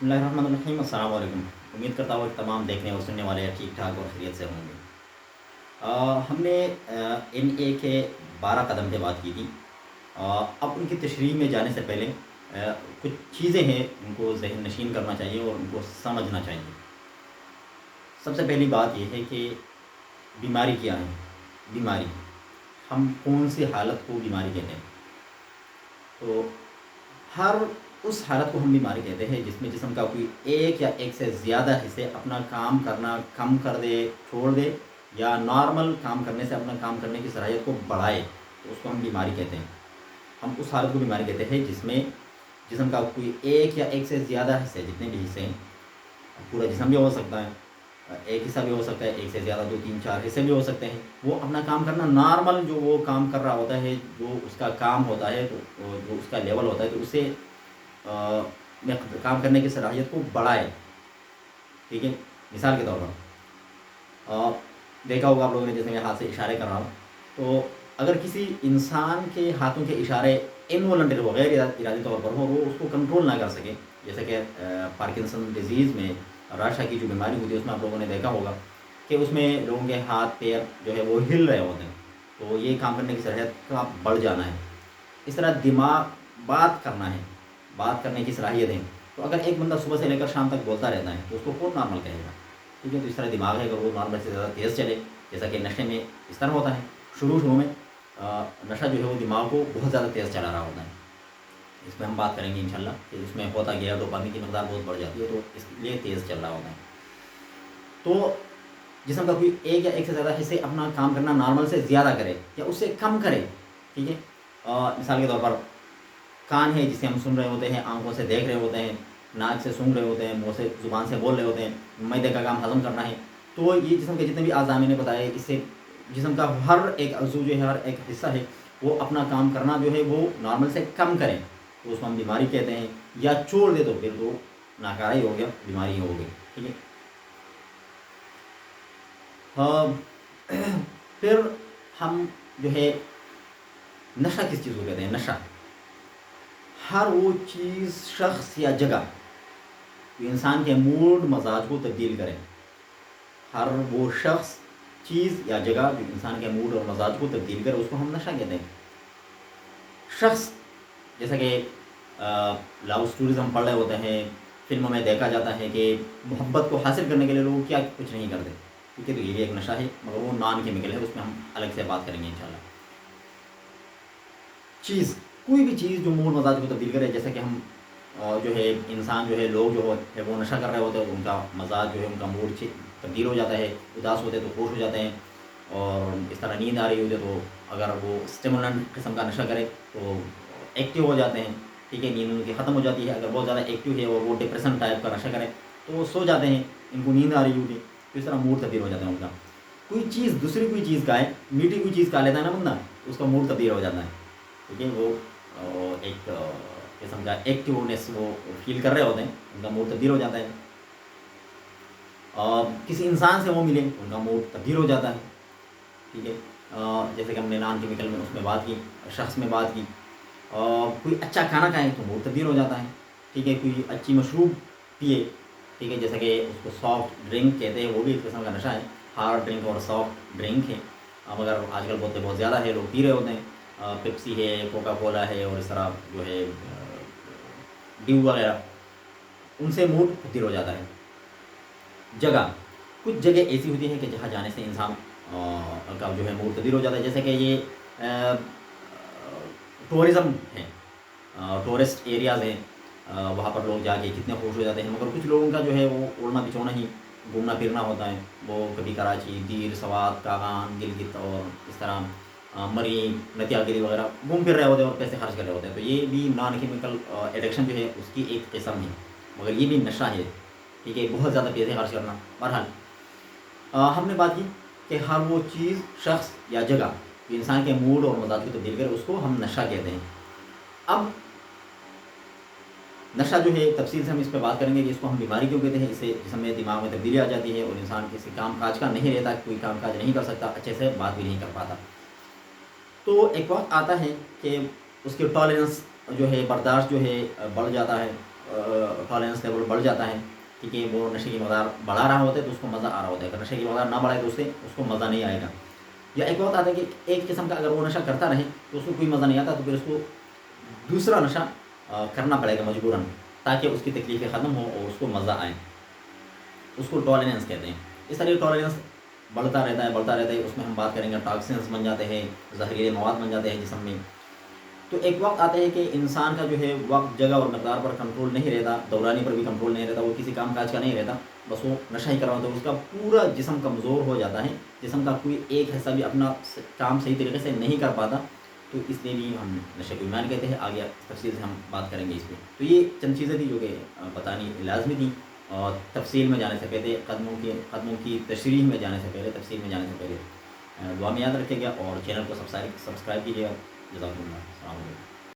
बिस्मिल्लाहिर्रहमानिर्रहीम। अस्सलाम वालेकुम। उम्मीद करता हूँ कि तमाम देखने और सुनने वाले ठीक ठाक और खैरियत से होंगे। हमने NA के 12 कदम पे बात की थी। अब उनकी तशरीह में जाने से पहले कुछ चीज़ें हैं उनको ज़हन नशीन करना चाहिए और उनको समझना चाहिए। सबसे पहली बात यह है कि बीमारी क्या है। बीमारी, हम कौन सी हालत को बीमारी कहते हैं? तो हर उस हालत को हम बीमारी कहते हैं जिसमें जिस्म का कोई एक या एक से ज़्यादा हिस्से अपना काम करना कम कर दे, छोड़ दे, या नॉर्मल काम करने से अपना काम करने की सलाहियत को बढ़ाए, तो उसको हम बीमारी कहते हैं। हम उस हालत को बीमारी कहते हैं जिसमें जिस्म का कोई एक या एक से ज़्यादा हिस्से, जितने भी हिस्से हैं, पूरा जिस्म भी हो सकता है, एक हिस्सा भी हो सकता है, एक से ज़्यादा 2 3 4 हिस्से भी हो सकते हैं, वो अपना काम करना नॉर्मल जो वो काम कर रहा होता है, जो उसका काम होता है, तो जो उसका लेवल होता है, तो उससे में काम करने की सलाहियत को बढ़ाए। ठीक है, मिसाल के तौर पर देखा होगा आप लोगों ने, जैसे मैं हाथ से इशारे कर रहा हूँ, तो अगर किसी इंसान के हाथों के इशारे इनवॉलंटरी हो, गैर इरादी तौर पर हो, वो उसको कंट्रोल ना कर सके, जैसे कि पार्किंसन डिजीज़ में, राशा की जो बीमारी होती है, उसमें आप लोगों ने देखा होगा कि उसमें लोगों के हाथ पैर जो है वो हिल रहे होते हैं, तो ये काम करने की सलाहियत का बढ़ जाना है। इस तरह दिमाग, बात करना है, बात करने की सलाहियत है, तो अगर एक बंदा सुबह से लेकर शाम तक बोलता रहता है तो उसको कौन नॉर्मल कहेगा? ठीक है, तो इस तरह दिमाग है, अगर वो नॉर्मल से ज़्यादा तेज़ चले, जैसा कि नशे में इस तरह होता है, शुरू में नशा जो है वो दिमाग को बहुत ज़्यादा तेज़ चला रहा होता है। इसमें हम बात करेंगे इंशाल्लाह कि इसमें होता गया, डोपामिन की मकदार बहुत बढ़ जाती है, तो इसलिए तेज़ चल रहा होता है। तो जिस्म का कोई एक या एक से ज़्यादा हिस्से अपना काम करना नॉर्मल से ज़्यादा करे या उससे कम करे। ठीक है, मिसाल के तौर पर कान है जिसे हम सुन रहे होते हैं, आंखों से देख रहे होते हैं, नाक से सूंघ रहे होते हैं, मुंह से ज़ुबान से बोल रहे होते हैं, मैदे का काम हज़म करना है, तो ये जिस्म के जितने भी अज़ा मैंने बताए, इससे जिस्म का हर एक अज़ू जो है, हर एक हिस्सा है, वो अपना काम करना जो है वो नॉर्मल से कम करें, तो उसको हम बीमारी कहते हैं। या छोड़ दे तो फिर तो नाकारा ही हो गया, बीमारी हो गई। ठीक है, फिर हम जो है नशा किस चीज़ को कहते हैं? नशा हर वो चीज़, शख्स या जगह जो इंसान के मूड मजाज को तब्दील करे। हर वो शख्स, चीज़ या जगह जो इंसान के मूड और मजाज को तब्दील करे, उसको हम नशा कहते हैं। शख्स, जैसा कि लव स्टोरीज हम पढ़ रहे होते हैं, फिल्मों में देखा जाता है कि मोहब्बत को हासिल करने के लिए लोग क्या कुछ नहीं करते। ठीक है, तो ये भी एक नशा है, मगर वो नॉन केमिकल है, उसमें हम अलग से बात करेंगे इंशाल्लाह। चीज़, कोई भी चीज़ जो मूड मजाज को तब्दील करे, जैसे कि हम जो है इंसान जो है, लोग जो है वो नशा कर रहे होते हैं, तो उनका मजाज जो है, उनका मूड तब्दील हो जाता है, उदास होते हैं तो खुश हो जाते हैं, और इस तरह नींद आ रही होती है तो अगर वो स्टिमुलेंट किस्म का नशा करे तो एक्टिव हो जाते हैं। ठीक है, नींद उनकी ख़त्म हो जाती है। अगर बहुत ज़्यादा एक्टिव है और वो डिप्रेशन टाइप का नशा करे तो वो सो जाते हैं, इनको नींद आ रही होती है, तो इस तरह मूड तब्दील हो जाता है उनका। कोई चीज़ दूसरी कोई चीज़ का है, मीठी कोई चीज़ खा लेता है ना बंदा, तो उसका मूड तब्दील हो जाता है। ठीक है, वो एक किस्म का एक्टिवनेस वो फील कर रहे होते हैं, उनका मूड तब्दील हो जाता है। किसी इंसान से वो मिले, उनका मूड तब्दील हो जाता है। ठीक है, जैसे कि हमने नॉन केमिकल में उसमें बात की, शख्स में बात की। कोई अच्छा खाना खाएं तो मूड तब्दील हो जाता है। ठीक है, कोई अच्छी मशरूब पिए, ठीक है, जैसे कि उसको सॉफ्ट ड्रिंक कहते हैं, वो भी एक किस्म का नशा है। हार्ड ड्रिंक और सॉफ्ट ड्रिंक है, मगर आजकल बहुत ज़्यादा है, लोग पी रहे होते हैं। पेप्सी है, कोका कोला है, और इस तरह जो है ड्यू वगैरह, उनसे मूड तब्दील हो जाता है। जगह, कुछ जगह ऐसी होती है कि जहाँ जाने से इंसान का जो है मूड तब्दील हो जाता है, जैसे कि ये टूरिज़्म है, टूरिस्ट एरियाज़ हैं, वहाँ पर लोग जाके कितने खुश हो जाते हैं, मगर कुछ लोगों का जो है वो उड़ना बिछोना ही, घूमना फिरना होता है। वो कभी कराची, दीर, सवात, कागान, गिलगित और इस तरह मरी, नतियागिरी वगैरह घूम फिर रहे होते हैं और पैसे खर्च कर रहे होते हैं, तो ये भी नॉन केमिकल एडिक्शन जो है उसकी एक किस्म है, मगर ये भी नशा है। ठीक है, बहुत ज़्यादा पैसे खर्च करना। बहरहाल हमने बात की कि हर वो चीज़, शख्स या जगह जो इंसान के मूड और मजाज को तब्दील करे, उसको हम नशा कहते हैं। अब नशा जो है तफसील से हम इस पर बात करेंगे कि इसको हम बीमारी क्यों कहते हैं। इससे जिसम में, दिमाग में तब्दीली आ जाती है और इंसान किसी काम काज का नहीं रहता, कोई काम काज नहीं कर सकता, अच्छे से बात भी नहीं कर पाता। तो एक वक्त आता है कि उसकी टॉलरेंस जो है, बर्दाश्त जो है बढ़ जाता है, टॉलरेंस लेवल बढ़ जाता है, क्योंकि वो नशे की मकदार बढ़ा रहा होता है तो उसको मज़ा आ रहा होता है। अगर नशे की मकदार ना बढ़ाए तो उसको मज़ा नहीं आएगा। या एक वक्त आता है कि एक किस्म का अगर वो नशा करता रहे तो उसको कोई मज़ा नहीं आता, तो फिर उसको दूसरा नशा करना पड़ेगा मजबूरन, ताकि उसकी तकलीफ़ें ख़त्म हो और उसको मज़ा आए। उसको टॉलरेंस कहते हैं। इस तरह टॉलरेंस बढ़ता रहता है, बढ़ता रहता है। उसमें हम बात करेंगे टॉक्सिन्स बन जाते हैं, जहरीले मवाद बन जाते हैं जिस्म में। तो एक वक्त आता है कि इंसान का जो है वक्त, जगह और मकदार पर कंट्रोल नहीं रहता, दौरानी पर भी कंट्रोल नहीं रहता, वो किसी काम काज का नहीं रहता, बस वो नशा ही कर रहा होता है। उसका पूरा जिस्म कमज़ोर हो जाता है, जिस्म का कोई एक हिस्सा भी अपना काम सही तरीके से नहीं कर पाता। तो इसलिए भी हम नशे को ईमान कहते हैं। आगे तफसील से हम बात करेंगे इस पर। तो ये चंद चीज़ें थी जो कि बतानी लाजमी थी। और तफसील में जाने से पहले, कदमों की तशरीह में जाने से पहले, तफसील में जाने से पहले दुआ में याद रखिएगा और चैनल को सब्सक्राइब कीजिएगा। जज़ाकुमुल्लाह। अस्सलाम वालेकुम।